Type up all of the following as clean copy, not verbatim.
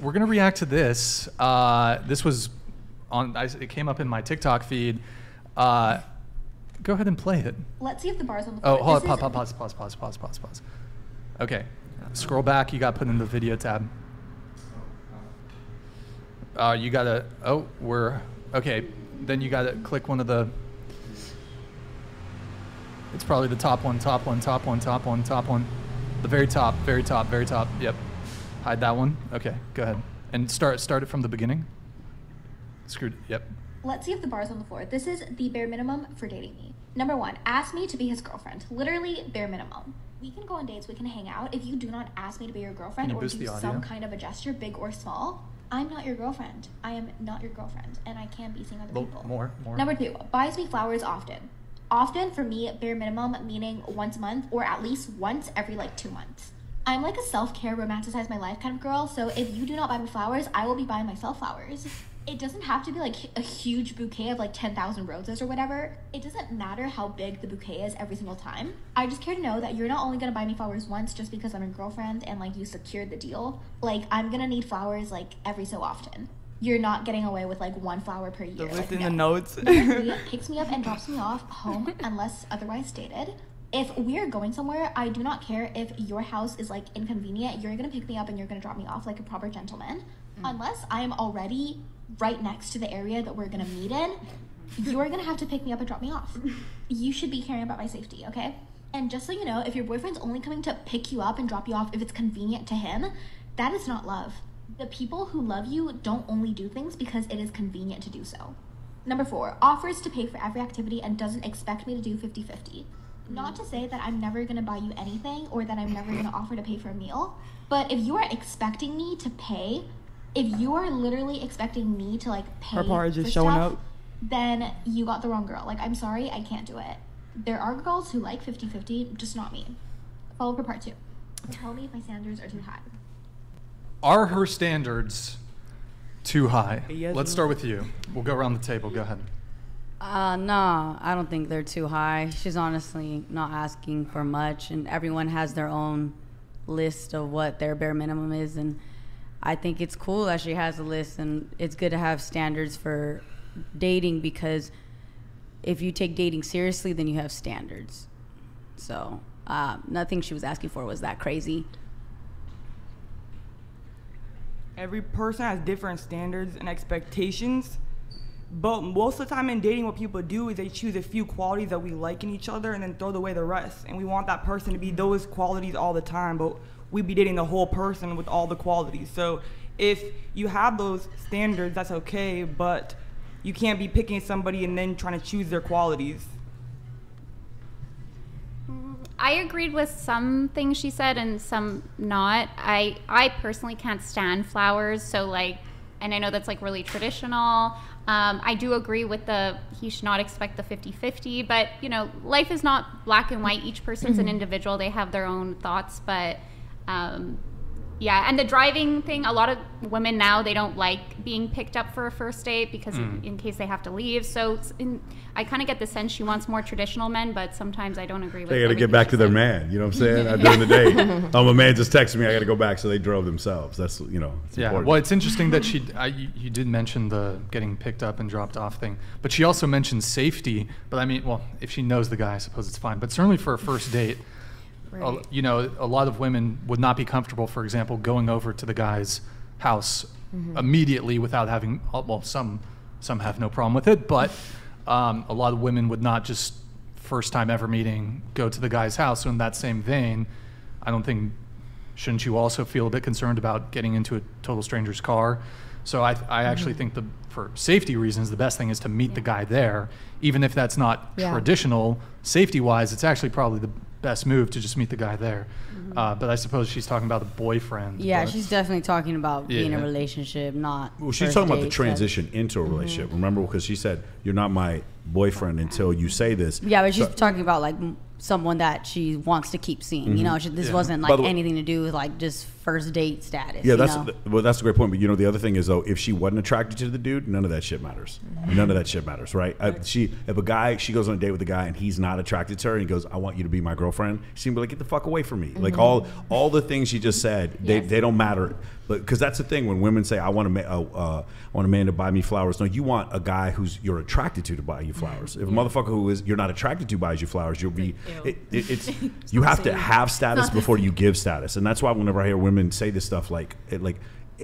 we're gonna react to this. This was it came up in my TikTok feed. Go ahead and play it. Let's see if the bar's on the floor. Oh, hold on. Pause. Okay. Scroll back. You got put in the video tab. You gotta. Oh, okay. Then you gotta click one of the. It's probably the top one. The very top. Yep. Hide that one. Okay, go ahead. And start it from the beginning. Yep. Let's see if the bar's on the floor. This is the bare minimum for dating me. Number 1, ask me to be his girlfriend. Literally bare minimum. We can go on dates, we can hang out. If you do not ask me to be your girlfriend or do some kind of a gesture, big or small, I'm not your girlfriend. I am not your girlfriend, and I can be seeing other people. More. Number 2, buys me flowers often. Often for me, bare minimum meaning once a month or at least once every 2 months. I'm like a self-care, romanticize my life kind of girl, so if you do not buy me flowers, I will be buying myself flowers. It doesn't have to be a huge bouquet of 10,000 roses or whatever. It doesn't matter how big the bouquet is every single time. I just care to know that you're not only gonna buy me flowers once just because I'm your girlfriend and you secured the deal. I'm gonna need flowers every so often. You're not getting away with 1 flower per year. Within the notes. Number 3, picks me up and drops me off home unless otherwise stated. If we're going somewhere, I do not care if your house is inconvenient. You're gonna pick me up and you're gonna drop me off like a proper gentleman. Unless I am already right next to the area that we're gonna meet in, you're gonna have to pick me up and drop me off. You should be caring about my safety, okay? And just so you know, if your boyfriend's only coming to pick you up and drop you off if it's convenient to him, that is not love. The people who love you don't only do things because it is convenient to do so. Number 4, offers to pay for every activity and doesn't expect me to do 50-50. Not to say that I'm never gonna buy you anything or that I'm never gonna offer to pay for a meal, but if you are expecting me to pay, if you are literally expecting me to pay Her part is just for showing stuff, up. then you got the wrong girl. I'm sorry, I can't do it. There are girls who like 50-50, just not me. Follow for part 2. Tell me if my standards are too high. Are her standards too high? Yes. Let's start with you. We'll go around the table. Go ahead. No, I don't think they're too high. She's honestly not asking for much, and everyone has their own list of what their bare minimum is, and I think it's cool that she has a list, and it's good to have standards for dating, because if you take dating seriously, then you have standards. So nothing she was asking for was that crazy. Every person has different standards and expectations, but most of the time in dating, what people do is they choose a few qualities that we like in each other and then throw away the rest. And we want that person to be those qualities all the time, but we be dating the whole person with all the qualities. So if you have those standards, that's okay, but you can't be picking somebody and then trying to choose their qualities. I agreed with some things she said and some not. I personally can't stand flowers, so and I know that's really traditional. I do agree with he should not expect the 50-50, but life is not black and white. Each person's an individual. They have their own thoughts, but yeah, and the driving thing, a lot of women now, they don't like being picked up for a first date because in case they have to leave. So I kind of get the sense she wants more traditional men, but sometimes I don't agree with They got to get back to their man, you know what I'm saying? During the day. My man just texted me, I got to go back, so they drove themselves. That's, it's important. Well, it's interesting that you did mention the getting picked up and dropped off thing, but she also mentioned safety. But I mean, well, if she knows the guy, I suppose it's fine. But certainly for a first date, right. A lot of women would not be comfortable, for example, going over to the guy's house immediately without having, well, some have no problem with it, but a lot of women would not just first time ever meeting go to the guy's house. So in that same vein, I don't think, shouldn't you also feel a bit concerned about getting into a total stranger's car? So I actually think for safety reasons, the best thing is to meet the guy there, even if that's not traditional safety-wise. It's actually probably the best move to just meet the guy there. But I suppose she's talking about the boyfriend. Yeah, she's definitely talking about being in a relationship, not Well, she's talking about the transition into a relationship. Remember, because she said, you're not my boyfriend until you say this. Yeah, but she's talking about someone that she wants to keep seeing. This wasn't anything to do with just first date status. Yeah, you that's a great point. But you know, the other thing is though, if she wasn't attracted to the dude, none of that shit matters. None of that shit matters, right? If she goes on a date with a guy and he's not attracted to her, and he goes, "I want you to be my girlfriend," she'd be like, "Get the fuck away from me!" Like all the things she just said, they don't matter. But because that's the thing, when women say, "I want a man to buy me flowers," no, you want a guy who's you're attracted to buy you flowers. If a motherfucker who you're not attracted to buys you flowers, you'll be you have to have status before you give status, and that's why whenever I hear women say this stuff,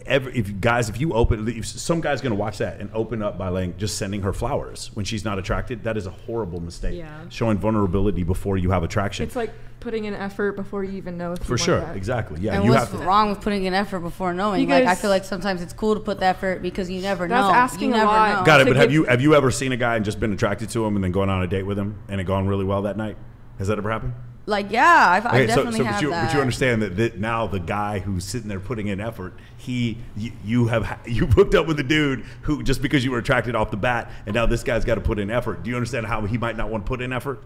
if some guy's gonna watch that and open up by just sending her flowers when she's not attracted, that is a horrible mistake. Yeah. Showing vulnerability before you have attraction. It's like putting in effort before you even know if For you sure, want that. exactly. Yeah, And you what's have to. wrong with putting in effort before knowing? Because Like I feel like sometimes it's cool to put the effort because you never That's know. asking you a never lot. know. Got it. to But have give- you ever seen a guy and just been attracted to him and then gone on a date with him and it gone really well that night? Has that ever happened? Like I Okay, definitely have that. but you understand that now the guy who's sitting there putting in effort, you hooked up with a dude who just because you were attracted off the bat, and now this guy's got to put in effort. Do you understand how he might not want to put in effort?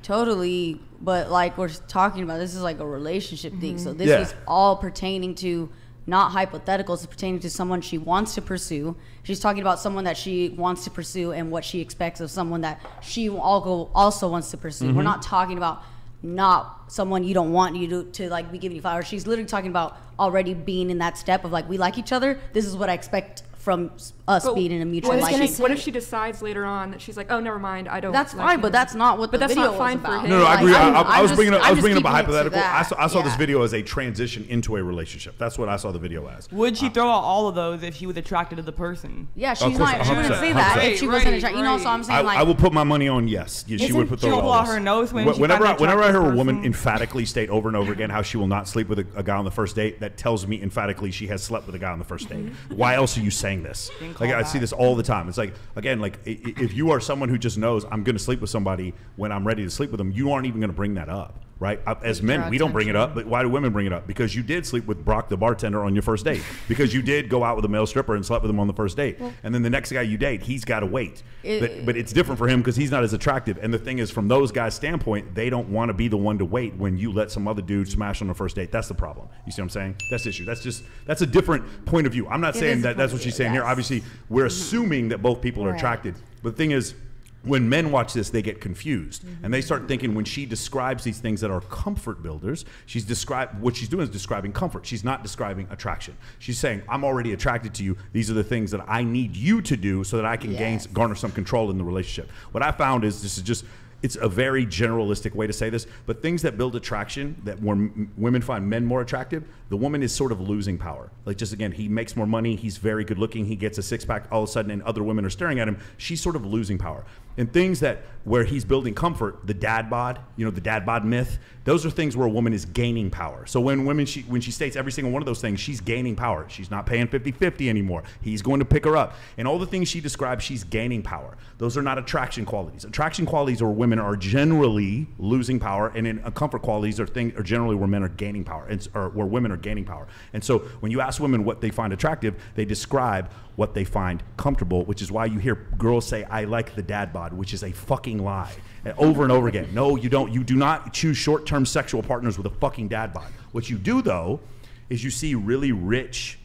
Totally, but like we're talking about, this is like a relationship thing. So this Yeah. is all pertaining to not hypotheticals. It's pertaining to someone she wants to pursue. She's talking about someone that she wants to pursue and what she expects of someone that she also wants to pursue. We're not talking about not someone you don't want you to like be giving you flowers. She's literally talking about already being in that step of like, we like each other. This is what I expect from us But being in a mutual what if liking. what if she decides later on that she's like, oh, never mind, I don't. That's like fine, him. but that's not what But the that's video not fine was for about. him. No, I agree. Like, I was bringing up a keeping it to hypothetical. that. I saw this Yeah. video as a transition into a relationship. That's what I saw the video as. Would she throw out all of those if she was attracted to the person? Yeah, Of she's course, not. She wouldn't 100%, say that 100%. if she wasn't Right, attracted. You know, so I'm saying I will put my money on yes. Yeah, she would put She'll those blow all out her nose when she whenever finds an I hear a attractive woman person. emphatically state over and over again how she will not sleep with a guy on the first date, that tells me emphatically she has slept with a guy on the first date. Why else are you saying this? Like I see this all the time. It's like, again, like if you are someone who just knows I'm going to sleep with somebody when I'm ready to sleep with them, you aren't even going to bring that up. Right? As men, we don't bring it up, but why do women bring it up? Because you did sleep with Brock the bartender on your first date. Because you did go out with a male stripper and slept with him on the first date. And then the next guy you date, he's got to wait. But it's different for him because he's not as attractive. And the thing is, from those guys' standpoint, they don't want to be the one to wait when you let some other dude smash on the first date. That's the problem. You see what I'm saying? That's the issue. That's a different point of view. I'm not saying that that's what she's saying here. Obviously, we're assuming that both people are Right. attracted. But the thing is, when men watch this, they get confused, and they start thinking when she describes these things that are comfort builders, what she's doing is describing comfort. She's not describing attraction. She's saying, I'm already attracted to you. These are the things that I need you to do so that I can garner some control in the relationship. What I found is it's a very generalistic way to say this, but things that build attraction, that women find men more attractive, the woman is sort of losing power. Like, just again, he makes more money, he's very good looking, he gets a six-pack all of a sudden, and other women are staring at him, she's sort of losing power. And things where he's building comfort, the dad bod, the dad bod myth, those are things where a woman is gaining power. So when she states every single one of those things, she's gaining power. She's not paying 50-50 anymore. He's going to pick her up. And all the things she describes, she's gaining power. Those are not attraction qualities. Attraction qualities are where women are generally losing power, and in comfort qualities are generally where men are gaining power, or where women are gaining power. And so when you ask women what they find attractive, they describe what they find comfortable, which is why you hear girls say, I like the dad bod, which is a fucking lie. And over and over again. No, you don't. You do not choose short-term sexual partners with a fucking dad bod. What you do, though, is you see really rich,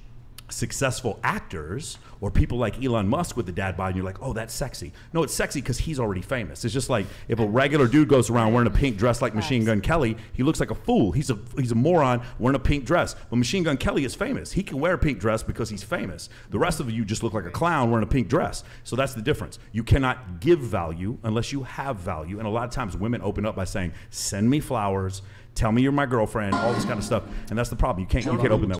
successful actors or people like Elon Musk with the dad bod, and you're like, oh, that's sexy. No, it's sexy because he's already famous. It's just like if a regular dude goes around wearing a pink dress like Machine Gun Kelly, he looks like a fool. He's a moron wearing a pink dress. But Machine Gun Kelly is famous. He can wear a pink dress because he's famous. The rest of you just look like a clown wearing a pink dress. So that's the difference. You cannot give value unless you have value. And a lot of times women open up by saying, send me flowers, tell me you're my girlfriend, all this kind of stuff. And that's the problem. You can't open that